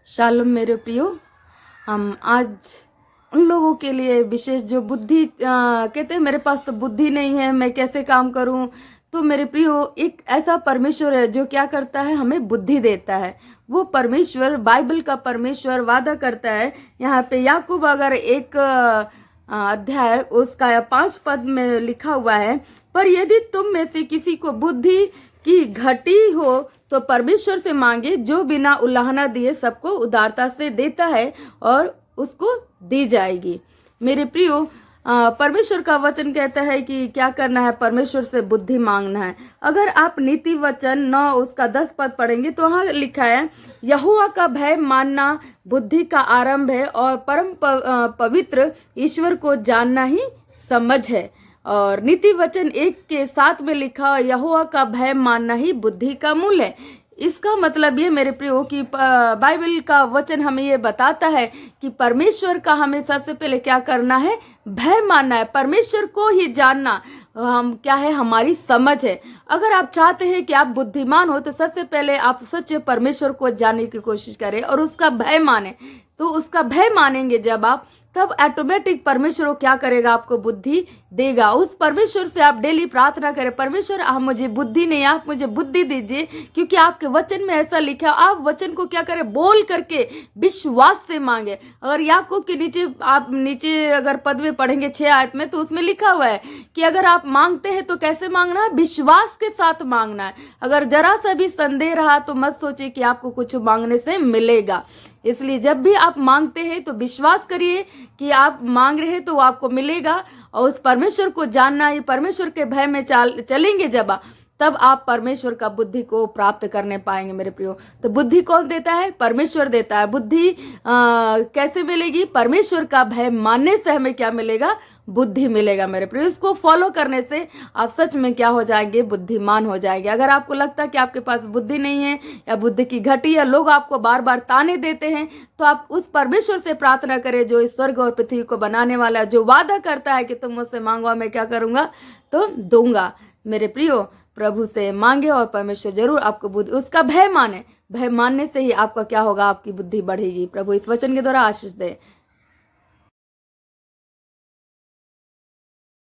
Shalom मेरे प्रियो, हम आज उन लोगों के लिए विशेष जो बुद्धि कहते हैं मेरे पास तो बुद्धि नहीं है, मैं कैसे काम करूं। तो मेरे प्रियो, एक ऐसा परमेश्वर है जो क्या करता है, हमें बुद्धि देता है। वो परमेश्वर, बाइबल का परमेश्वर वादा करता है। यहाँ पे याकूब अगर एक अध्याय उसका 5 पद में लिखा हुआ है, पर यदि तुम में से किसी को बुद्धि की घटी हो तो परमेश्वर से मांगे, जो बिना उलाहना दिए सबको उदारता से देता है और उसको दी जाएगी। मेरे प्रियो, परमेश्वर का वचन कहता है कि क्या करना है, परमेश्वर से बुद्धि मांगना है। अगर आप नीति वचन 9 उसका 10 पद पढ़ेंगे तो वहाँ लिखा है, यहोवा का भय मानना बुद्धि का आरंभ है और परम पवित्र ईश्वर को जानना ही समझ है। और नीति वचन 1 के 7 में लिखा, यहोवा का भय मानना ही बुद्धि का मूल है। इसका मतलब ये मेरे प्रियो कि बाइबल का वचन हमें ये बताता है कि परमेश्वर का हमें सबसे पहले क्या करना है, भय मानना है। परमेश्वर को ही जानना हम क्या है, हमारी समझ है। अगर आप चाहते हैं कि आप बुद्धिमान हो तो सबसे पहले आप सच्चे परमेश्वर को जानने की कोशिश करें और उसका भय माने। तो उसका भय मानेंगे जब आप, तब ऑटोमेटिक परमेश्वर क्या करेगा, आपको बुद्धि देगा। उस परमेश्वर से आप डेली प्रार्थना करें, परमेश्वर आप मुझे बुद्धि नहीं, आप मुझे बुद्धि दीजिए, क्योंकि आपके वचन में ऐसा लिखा है। आप वचन को क्या करें, बोल करके विश्वास से मांगे। अगर याकूब के नीचे आप अगर पद में पढ़ेंगे 6 आयत में, तो उसमें लिखा हुआ है कि अगर आप मांगते हैं तो कैसे मांगना है, विश्वास के साथ मांगना है। अगर जरा सा भी संदेह रहा तो मत सोचिए कि आपको कुछ मांगने से मिलेगा। इसलिए जब भी आप मांगते हैं तो विश्वास करिए कि आप मांग रहे हैं तो आपको मिलेगा। और उस परमेश्वर को जानना, ये परमेश्वर के भय में चलेंगे जब, तब आप परमेश्वर का बुद्धि को प्राप्त करने पाएंगे मेरे प्रियो। तो बुद्धि कौन देता है, परमेश्वर देता है। बुद्धि कैसे मिलेगी, परमेश्वर का भय मानने से हमें क्या मिलेगा, बुद्धि मिलेगा मेरे प्रियो। इसको फॉलो करने से आप सच में क्या हो जाएंगे, बुद्धिमान हो जाएंगे। अगर आपको लगता है कि आपके पास बुद्धि नहीं है या बुद्धि की घटी, या लोग आपको बार बार ताने देते हैं, तो आप उस परमेश्वर से प्रार्थना करें जो इस स्वर्ग और पृथ्वी को बनाने वाला है, जो वादा करता है कि तुम मुझसे मांगो मैं क्या करूंगा, तो दूंगा। मेरे प्रियो, प्रभु से मांगे और परमेश्वर जरूर आपको बुद्धि, उसका भय माने। भय मानने से ही आपका क्या होगा, आपकी बुद्धि बढ़ेगी। प्रभु इस वचन के द्वारा आशीष दे।